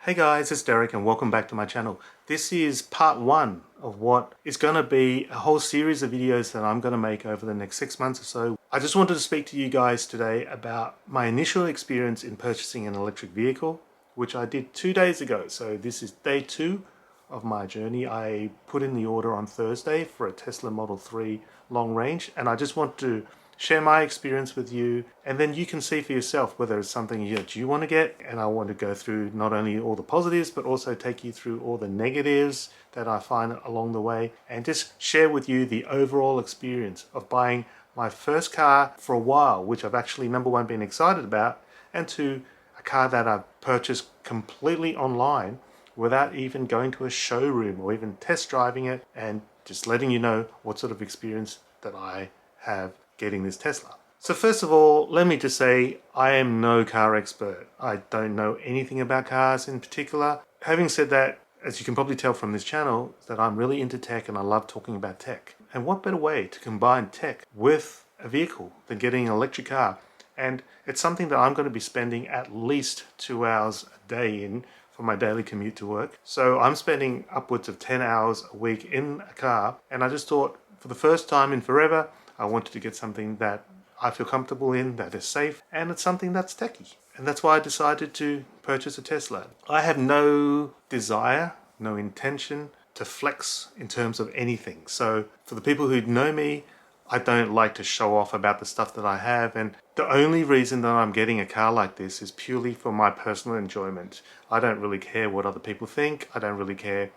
Hey guys, it's Derek and welcome back to my channel. This is part one of what is going to be a whole series of videos that I'm going to make over the next 6 months or so. I just wanted to speak to you guys today about my initial experience in purchasing an electric vehicle, which I did 2 days ago. So this is day 2 of my journey. I put in the order on Thursday for a Tesla Model 3 long range, and I just want to share my experience with you, and then you can see for yourself whether it's something that you want to get. And I want to go through not only all the positives but also take you through all the negatives that I find along the way, and just share with you the overall experience of buying my first car for a while, which I've actually, number one, been excited about, and two, a car that I've purchased completely online without even going to a showroom or even test driving it, and just letting you know what sort of experience that I have getting this Tesla. So first of all, let me just say I am no car expert. I don't know anything about cars in particular. Having said that, as you can probably tell from this channel, that I'm really into tech and I love talking about tech. And what better way to combine tech with a vehicle than getting an electric car? And it's something that I'm going to be spending at least 2 hours a day in for my daily commute to work. So I'm spending upwards of 10 hours a week in a car, and I just thought, for the first time in forever, I wanted to get something that I feel comfortable in, that is safe, and it's something that's techy. And that's why I decided to purchase a Tesla. I have no desire, no intention to flex in terms of anything. So for the people who know me, I don't like to show off about the stuff that I have, and the only reason that I'm getting a car like this is purely for my personal enjoyment. I don't really care what other people think. I don't really care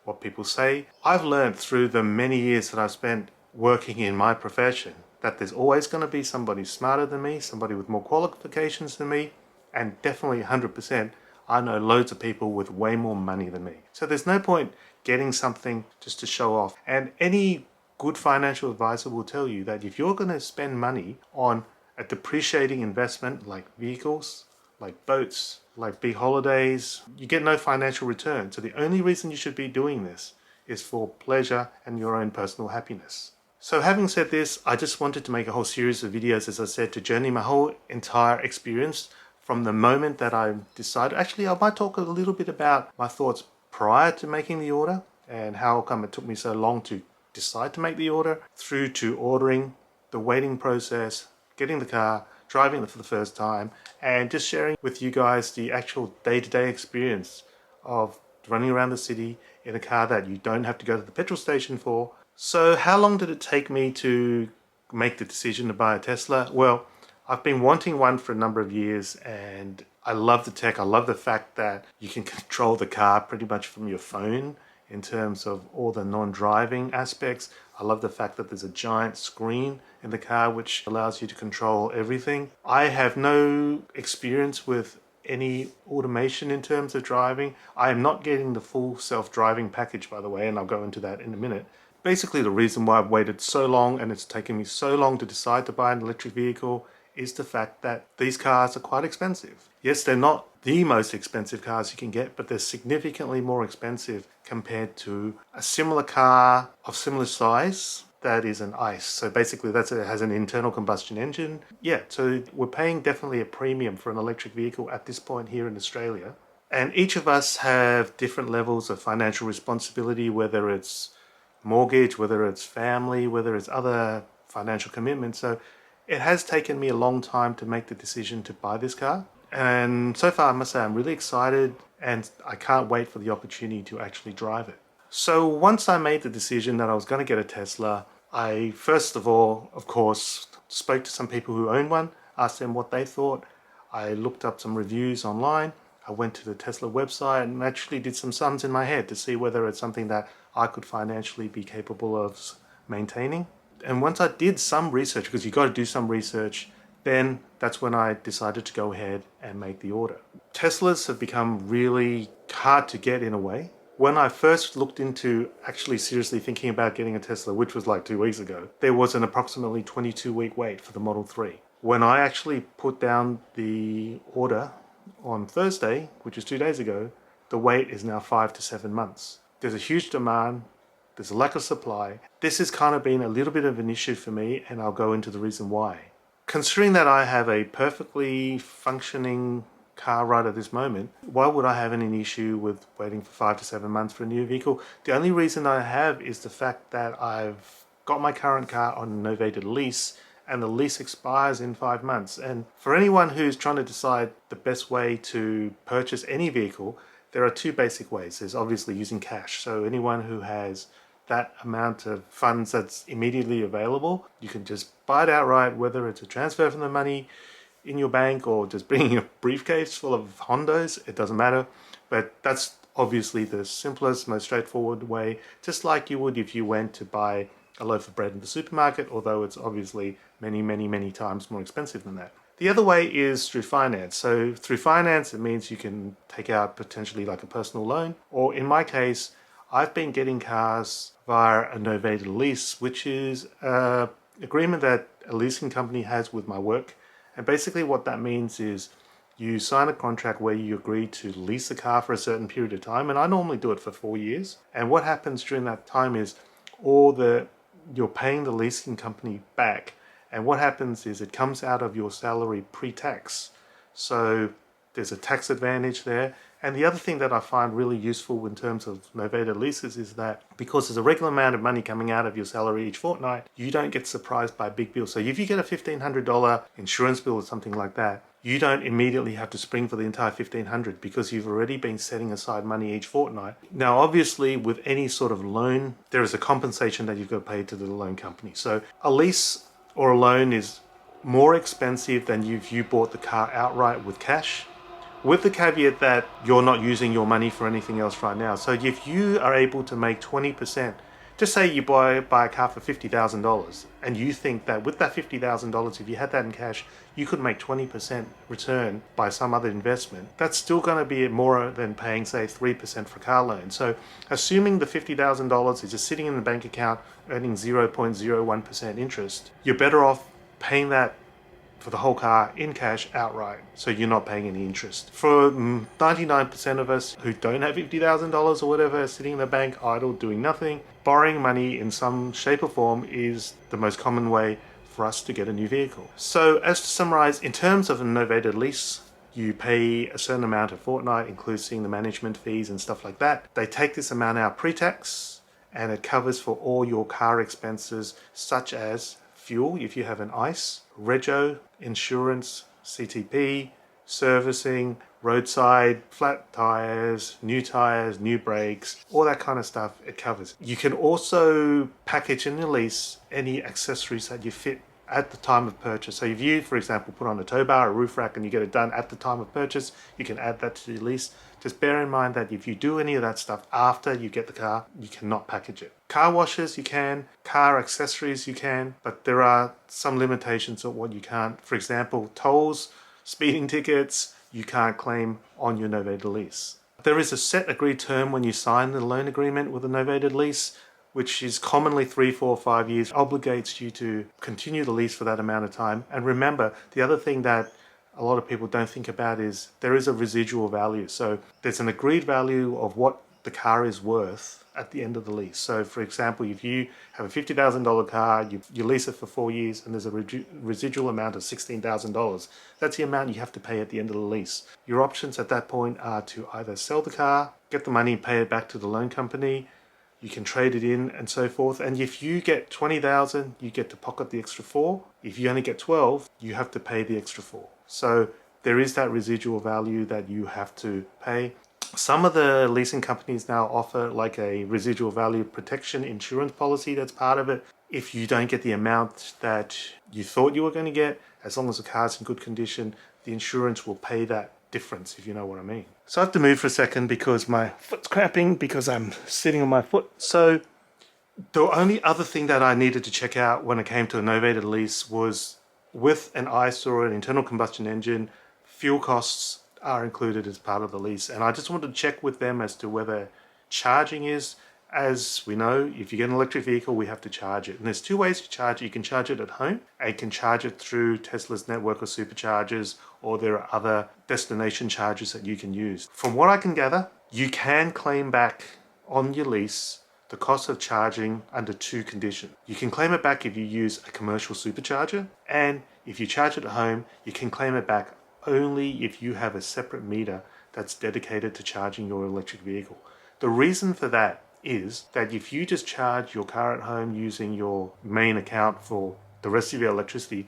what people say. I've learned through the many years that I've spent working in my profession that there's always going to be somebody smarter than me, somebody with more qualifications than me, and definitely 100% I know loads of people with way more money than me. So there's no point getting something just to show off. And any good financial advisor will tell you that if you're going to spend money on a depreciating investment like vehicles, like boats, like big holidays, you get no financial return. So the only reason you should be doing this is for pleasure and your own personal happiness. So having said this, I just wanted to make a whole series of videos, as I said, to journey my whole entire experience from the moment that I decided. Actually, I might talk a little bit about my thoughts prior to making the order and how come it took me so long to decide to make the order, through to ordering, the waiting process, getting the car, driving it for the first time, and just sharing with you guys the actual day-to-day experience of running around the city in a car that you don't have to go to the petrol station for. So how long did it take me to make the decision to buy a Tesla? Well, I've been wanting one for a number of years, and I love the tech. I love the fact that you can control the car pretty much from your phone in terms of all the non-driving aspects. I love the fact that there's a giant screen in the car which allows you to control everything. I have no experience with any automation in terms of driving. I am not getting the full self-driving package, by the way, and I'll go into that in a minute. Basically, the reason why I've waited so long and it's taken me so long to decide to buy an electric vehicle is the fact that these cars are quite expensive. Yes, they're not the most expensive cars you can get, but they're significantly more expensive compared to a similar car of similar size that is an ICE. So basically it has an internal combustion engine. Yeah, so we're paying definitely a premium for an electric vehicle at this point here in Australia. And each of us have different levels of financial responsibility, whether it's mortgage, whether it's family, whether it's other financial commitments. So it has taken me a long time to make the decision to buy this car. And so far, I must say, I'm really excited, and I can't wait for the opportunity to actually drive it. So once I made the decision that I was going to get a Tesla, I first of all, of course, spoke to some people who own one, asked them what they thought. I looked up some reviews online. I went to the Tesla website and actually did some sums in my head to see whether it's something that I could financially be capable of maintaining. And once I did some research, because you've got to do some research, then that's when I decided to go ahead and make the order. Teslas have become really hard to get in a way. When I first looked into actually seriously thinking about getting a Tesla, which was like 2 weeks ago, there was an approximately 22-week wait for the Model 3. When I actually put down the order on Thursday, which is 2 days ago, the wait is now 5 to 7 months. There's a huge demand, there's a lack of supply. This has kind of been a little bit of an issue for me, and I'll go into the reason why. Considering that I have a perfectly functioning car right at this moment, why would I have any issue with waiting for 5 to 7 months for a new vehicle? The only reason I have is the fact that I've got my current car on a novated lease, and the lease expires in 5 months. And for anyone who's trying to decide the best way to purchase any vehicle, there are two basic ways. There's obviously using cash. So anyone who has that amount of funds that's immediately available, you can just buy it outright, whether it's a transfer from the money in your bank or just bringing a briefcase full of Hondos, it doesn't matter. But that's obviously the simplest, most straightforward way, just like you would if you went to buy a loaf of bread in the supermarket, although it's obviously many times more expensive than that. The other way is through finance. So through finance, it means you can take out potentially like a personal loan, or in my case, I've been getting cars via a novated lease, which is an agreement that a leasing company has with my work. And basically what that means is you sign a contract where you agree to lease a car for a certain period of time, and I normally do it for 4 years. And what happens during that time is you're paying the leasing company back, and what happens is it comes out of your salary pre-tax. So there's a tax advantage there. And the other thing that I find really useful in terms of novated leases is that because there's a regular amount of money coming out of your salary each fortnight, you don't get surprised by big bills. So if you get a $1,500 insurance bill or something like that, you don't immediately have to spring for the entire $1,500 because you've already been setting aside money each fortnight. Now, obviously, with any sort of loan, there is a compensation that you've got to pay to the loan company. So a lease or a loan is more expensive than if you bought the car outright with cash, with the caveat that you're not using your money for anything else right now. So if you are able to make 20%, just say you buy a car for $50,000 and you think that with that $50,000, if you had that in cash, you could make 20% return by some other investment, that's still going to be more than paying, say, 3% for a car loan. So assuming the $50,000 is just sitting in the bank account earning 0.01% interest, you're better off paying that for the whole car in cash outright, so you're not paying any interest. For 99% of us who don't have $50,000 or whatever sitting in the bank idle doing nothing, borrowing money in some shape or form is the most common way for us to get a new vehicle. So as to summarize, in terms of a novated lease, you pay a certain amount a fortnight, including the management fees and stuff like that. They take this amount out pre-tax, and it covers for all your car expenses such as fuel if you have an ICE, rego, insurance, CTP, servicing, roadside, flat tires, new brakes, all that kind of stuff it covers. You can also package in the lease any accessories that you fit at the time of purchase. So if you, for example, put on a tow bar, a roof rack, and you get it done at the time of purchase, you can add that to the lease. Just bear in mind that if you do any of that stuff after you get the car, you cannot package it. Car washes you can, car accessories you can, but there are some limitations of what you can't. For example, tolls, speeding tickets, you can't claim on your novated lease. There is a set agreed term when you sign the loan agreement with a novated lease, which is commonly 3, 4, 5 years, obligates you to continue the lease for that amount of time. And remember, the other thing that a lot of people don't think about is there is a residual value. So there's an agreed value of what the car is worth at the end of the lease. So for example, if you have a $50,000 car, you lease it for 4 years, and there's a residual amount of $16,000. That's the amount you have to pay at the end of the lease. Your options at that point are to either sell the car, get the money, pay it back to the loan company, you can trade it in and so forth. And if you get 20,000, you get to pocket the extra 4. If you only get 12, you have to pay the extra 4. So there is that residual value that you have to pay. Some of the leasing companies now offer like a residual value protection insurance policy that's part of it. If you don't get the amount that you thought you were going to get, as long as the car's in good condition, the insurance will pay that difference, if you know what I mean. So I have to move for a second because my foot's cramping because I'm sitting on my foot. So the only other thing that I needed to check out when it came to a novated lease was with an ICE or an internal combustion engine, fuel costs are included as part of the lease. And I just wanted to check with them as to whether charging is. As we know, if you get an electric vehicle, we have to charge it. And there's 2 ways to charge it. You can charge it at home, and you can charge it through Tesla's network of superchargers, or there are other destination charges that you can use. From what I can gather, you can claim back on your lease the cost of charging under 2 conditions. You can claim it back if you use a commercial supercharger, and if you charge it at home, you can claim it back only if you have a separate meter that's dedicated to charging your electric vehicle. The reason for that is that if you just charge your car at home using your main account for the rest of your electricity,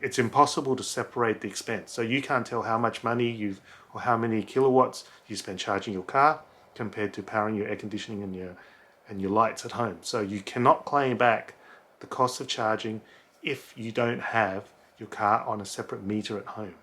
it's impossible to separate the expense. So you can't tell how much money or how many kilowatts you spend charging your car compared to powering your air conditioning and your lights at home. So you cannot claim back the cost of charging if you don't have your car on a separate meter at home.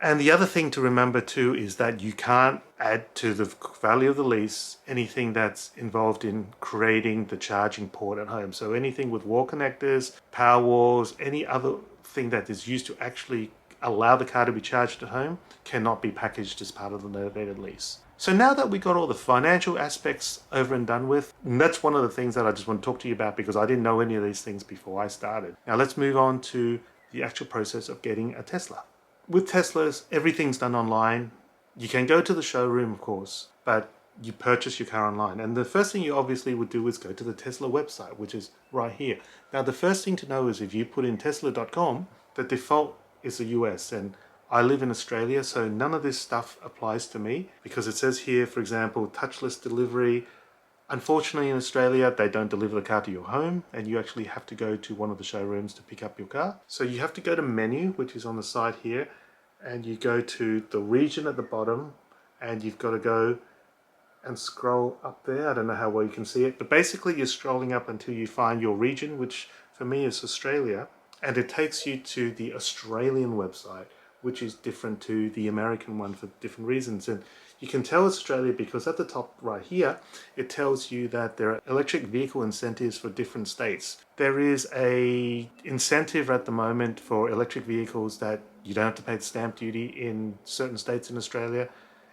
And the other thing to remember too is that you can't add to the value of the lease anything that's involved in creating the charging port at home. So anything with wall connectors, power walls, any other thing that is used to actually allow the car to be charged at home cannot be packaged as part of the novated lease. So now that we got all the financial aspects over and done with, and that's one of the things that I just want to talk to you about because I didn't know any of these things before I started. Now let's move on to the actual process of getting a Tesla. With Teslas, everything's done online. You can go to the showroom, of course, but you purchase your car online. And the first thing you obviously would do is go to the Tesla website, which is right here. Now, the first thing to know is if you put in tesla.com, the default is the US. And I live in Australia, so none of this stuff applies to me because it says here, for example, touchless delivery. Unfortunately, in Australia, they don't deliver the car to your home and you actually have to go to one of the showrooms to pick up your car. So you have to go to menu, which is on the side here, and you go to the region at the bottom and you've got to go and scroll up there. I don't know how well you can see it, but basically you're scrolling up until you find your region, which for me is Australia, and it takes you to the Australian website, which is different to the American one for different reasons. And you can tell it's Australia because at the top right here, it tells you that there are electric vehicle incentives for different states. There is a incentive at the moment for electric vehicles that you don't have to pay the stamp duty in certain states in Australia.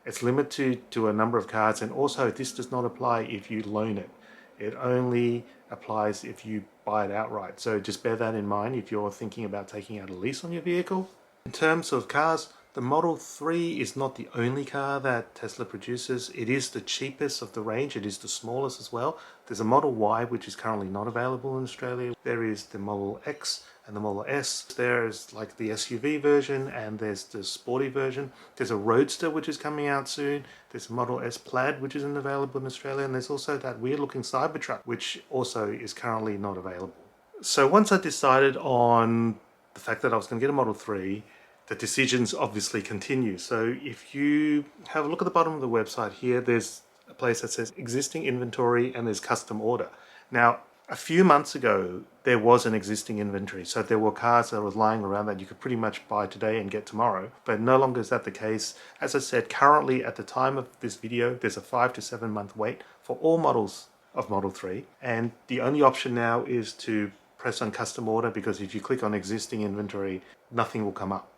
It's limited to a number of cars, and also this does not apply if you loan it. It only applies if you buy it outright. So just bear that in mind if you're thinking about taking out a lease on your vehicle. In terms of cars, the Model 3 is not the only car that Tesla produces. It is the cheapest of the range. It is the smallest as well. There's a Model Y, which is currently not available in Australia. There is the Model X and the Model S. There's like the SUV version and there's the sporty version. There's a Roadster, which is coming out soon. There's a Model S Plaid, which isn't available in Australia. And there's also that weird looking Cybertruck, which also is currently not available. So once I decided on the fact that I was going to get a Model 3, the decisions obviously continue. So if you have a look at the bottom of the website here, there's a place that says existing inventory and there's custom order. Now, a few months ago, there was an existing inventory. So there were cars that was lying around that you could pretty much buy today and get tomorrow, but no longer is that the case. As I said, currently at the time of this video, there's a 5 to 7 month wait for all models of Model 3. And the only option now is to press on custom order, because if you click on existing inventory, nothing will come up.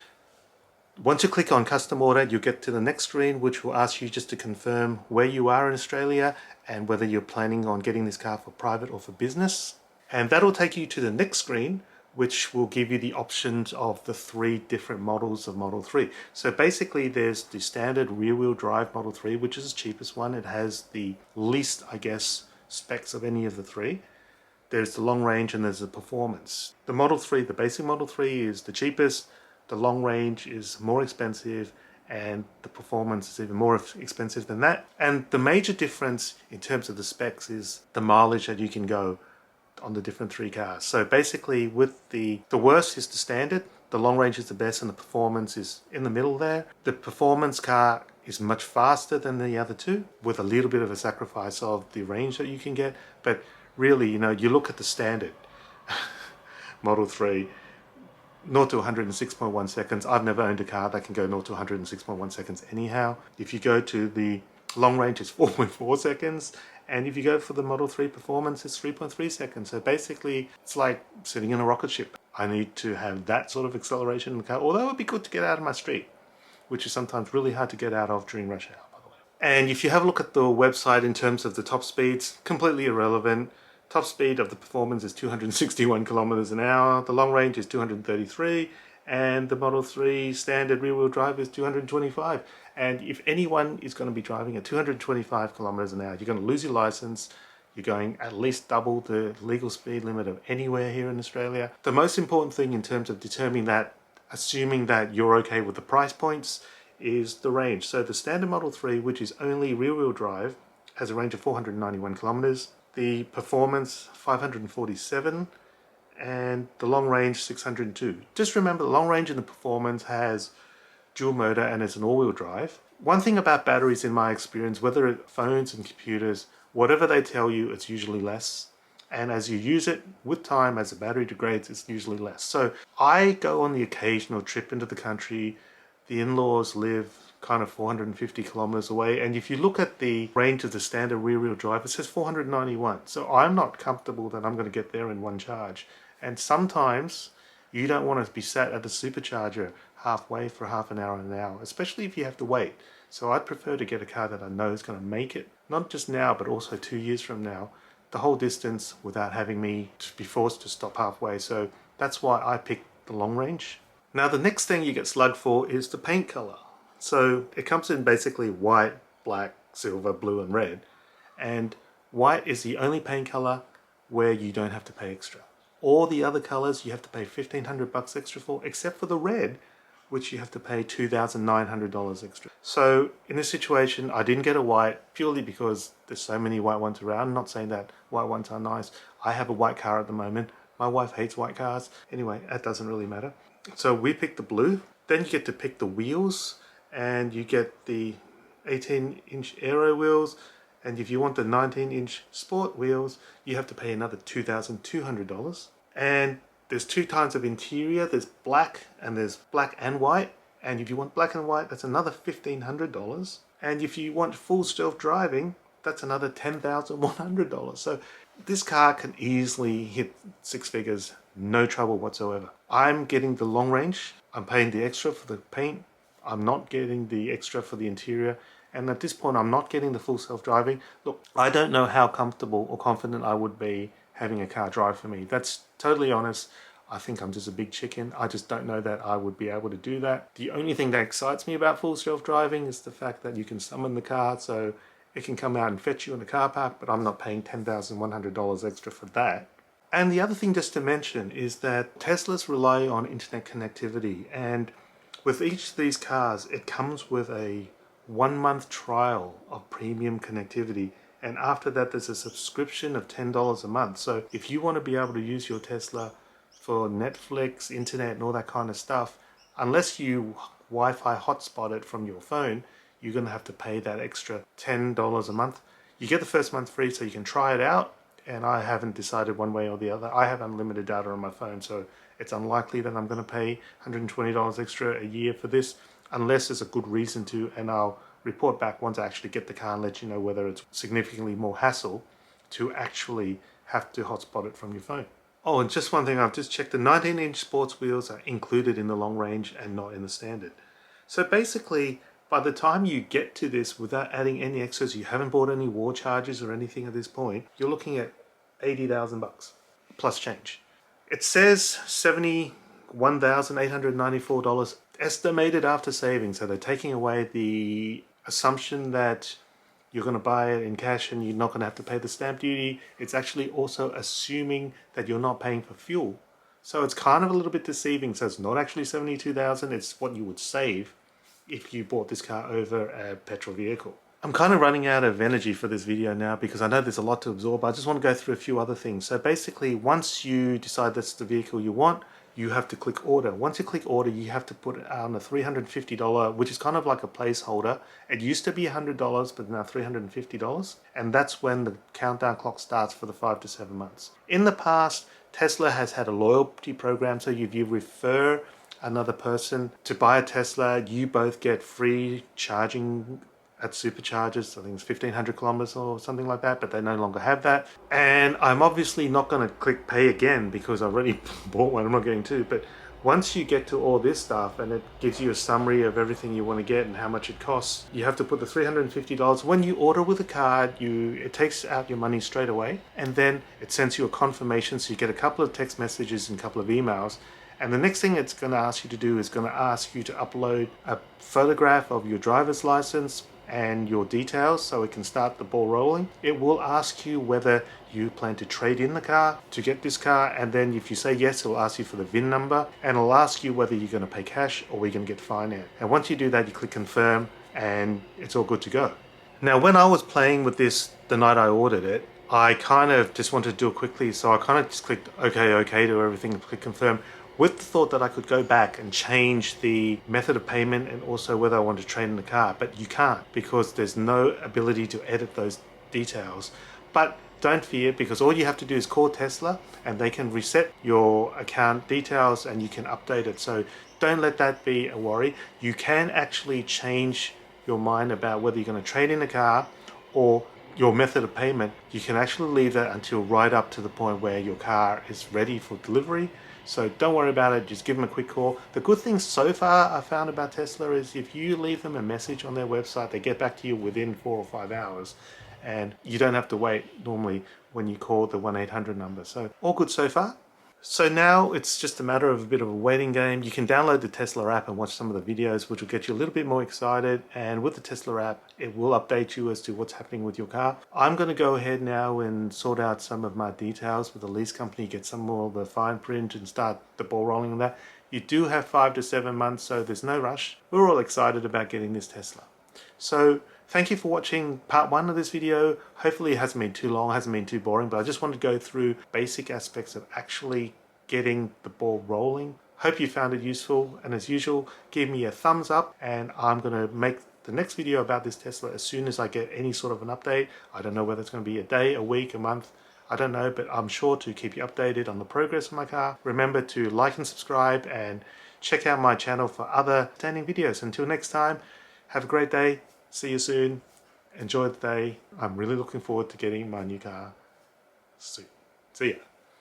Once you click on custom order, you get to the next screen, which will ask you just to confirm where you are in Australia and whether you're planning on getting this car for private or for business. And that'll take you to the next screen, which will give you the options of the 3 different models of Model 3. So basically there's the standard rear-wheel drive Model 3, which is the cheapest one. It has the least, I guess, specs of any of the 3. There's the long range and there's the performance. The Model 3, the basic Model 3 is the cheapest. The long range is more expensive and the performance is even more expensive than that. And the major difference in terms of the specs is the mileage that you can go on the different 3 cars. So basically with the worst is the standard, the long range is the best, and the performance is in the middle there. The performance car is much faster than the other 2 with a little bit of a sacrifice of the range that you can get. But really, you know, you look at the standard Model 3, 0 to 106.1 seconds. I've never owned a car that can go 0 to 106.1 seconds anyhow. If you go to the long range, it's 4.4 seconds. And if you go for the Model 3 performance, it's 3.3 seconds. So basically, it's like sitting in a rocket ship. I need to have that sort of acceleration in the car, although it would be good to get out of my street, which is sometimes really hard to get out of during rush hour, by the way. And if you have a look at the website in terms of the top speeds, completely irrelevant. Top speed of the performance is 261 kilometers an hour. The long range is 233, and the Model 3 standard rear-wheel drive is 225. And if anyone is going to be driving at 225 kilometers an hour, you're going to lose your license. You're going at least double the legal speed limit of anywhere here in Australia. The most important thing in terms of determining that assuming that you're okay with the price points, is the range. So the standard Model 3, which is only rear-wheel drive, has a range of 491 kilometers. The performance 547, and the long range 602. Just remember, the long range and the performance has dual motor and it's an all-wheel drive. One thing about batteries in my experience, whether it's phones and computers, whatever they tell you, it's usually less. And as you use it with time, as the battery degrades, it's usually less. So I go on the occasional trip into the country. The in-laws live kind of 450 kilometers away. And if you look at the range of the standard rear-wheel drive, it says 491. So I'm not comfortable that I'm going to get there in one charge. And sometimes you don't want to be sat at the supercharger halfway for half an hour, especially if you have to wait. So I'd prefer to get a car that I know is going to make it, not just now, but also 2 years from now, the whole distance without having me to be forced to stop halfway. So that's why I picked the long range. Now the next thing you get slugged for is the paint color. So it comes in basically white, black, silver, blue and red. And white is the only paint color where you don't have to pay extra. All the other colors you have to pay $1,500 extra for, except for the red, which you have to pay $2,900 extra. So in this situation, I didn't get a white purely because there's so many white ones around. I'm not saying that white ones are nice. I have a white car at the moment. My wife hates white cars. Anyway, that doesn't really matter. So we picked the blue. Then you get to pick the wheels, and you get the 18-inch aero wheels. And if you want the 19-inch sport wheels, you have to pay another $2,200. And there's two kinds of interior. There's black and white. And if you want black and white, that's another $1,500. And if you want full self-driving, that's another $10,100. So this car can easily hit six figures, no trouble whatsoever. I'm getting the long range. I'm paying the extra for the paint. I'm not getting the extra for the interior. And at this point, I'm not getting the full self-driving. Look, I don't know how comfortable or confident I would be having a car drive for me. That's totally honest. I think I'm just a big chicken. I just don't know that I would be able to do that. The only thing that excites me about full self-driving is the fact that you can summon the car so it can come out and fetch you in the car park, but I'm not paying $10,100 extra for that. And the other thing just to mention is that Teslas rely on internet connectivity, and with each of these cars, it comes with a 1-month trial of premium connectivity, and after that there's a subscription of $10 a month. So if you want to be able to use your Tesla for Netflix, internet and all that kind of stuff, unless you Wi-Fi hotspot it from your phone, you're going to have to pay that extra $10 a month. You get the first month free so you can try it out, and I haven't decided one way or the other. I have unlimited data on my phone, so it's unlikely that I'm going to pay $120 extra a year for this, unless there's a good reason to, and I'll report back once I actually get the car and let you know whether it's significantly more hassle to actually have to hotspot it from your phone. Oh, and just one thing, I've just checked, the 19-inch sports wheels are included in the long range and not in the standard. So basically, by the time you get to this without adding any extras, you haven't bought any war charges or anything at this point, you're looking at $80,000 plus change. It says $71,894 estimated after savings. So they're taking away the assumption that you're going to buy it in cash and you're not going to have to pay the stamp duty. It's actually also assuming that you're not paying for fuel. So it's kind of a little bit deceiving. So it's not actually $72,000. It's what you would save if you bought this car over a petrol vehicle. I'm kind of running out of energy for this video now because I know there's a lot to absorb. I just want to go through a few other things. So basically, once you decide that's the vehicle you want, you have to click order. Once you click order, you have to put it on a $350, which is kind of like a placeholder. It used to be $100, but now $350. And that's when the countdown clock starts for the 5 to 7 months. In the past, Tesla has had a loyalty program. So if you refer another person to buy a Tesla, you both get free charging at superchargers. I think it's 1,500 kilometers or something like that, but they no longer have that. And I'm obviously not going to click pay again because I already bought one. I'm not going to, but once you get to all this stuff and it gives you a summary of everything you want to get and how much it costs, you have to put the $350. When you order with a card, it takes out your money straight away, and then it sends you a confirmation. So you get a couple of text messages and a couple of emails. And the next thing it's going to ask you to do is going to ask you to upload a photograph of your driver's license and your details so it can start the ball rolling. It will ask you whether you plan to trade in the car to get this car, and then if you say yes, it'll ask you for the VIN number, and it'll ask you whether you're going to pay cash or you're going to get finance. And once you do that, you click confirm and it's all good to go. Now, when I was playing with this the night I ordered it, I kind of just wanted to do it quickly, so I kind of just clicked okay to everything and click confirm, with the thought that I could go back and change the method of payment and also whether I want to trade in the car. But you can't, because there's no ability to edit those details. But don't fear, because all you have to do is call Tesla and they can reset your account details and you can update it. So don't let that be a worry. You can actually change your mind about whether you're going to trade in a car or your method of payment. You can actually leave that until right up to the point where your car is ready for delivery. So don't worry about it, just give them a quick call. The good thing so far I found about Tesla is if you leave them a message on their website, they get back to you within 4 or 5 hours. And you don't have to wait normally when you call the 1-800 number. So all good so far. So now it's just a matter of a bit of a waiting game. You can download the Tesla app and watch some of the videos, which will get you a little bit more excited. And with the Tesla app, it will update you as to what's happening with your car. I'm going to go ahead now and sort out some of my details with the lease company, get some more of the fine print and start the ball rolling on that. You do have 5 to 7 months, so there's no rush. We're all excited about getting this Tesla. So thank you for watching part 1 of this video. Hopefully it hasn't been too long, hasn't been too boring, but I just wanted to go through basic aspects of actually getting the ball rolling. Hope you found it useful, and as usual, give me a thumbs up, and I'm going to make the next video about this Tesla as soon as I get any sort of an update. I don't know whether it's going to be a day, a week, a month, I don't know, but I'm sure to keep you updated on the progress of my car. Remember to like and subscribe and check out my channel for other standing videos. Until next time, have a great day. See you soon. Enjoy the day. I'm really looking forward to getting my new car soon. See ya.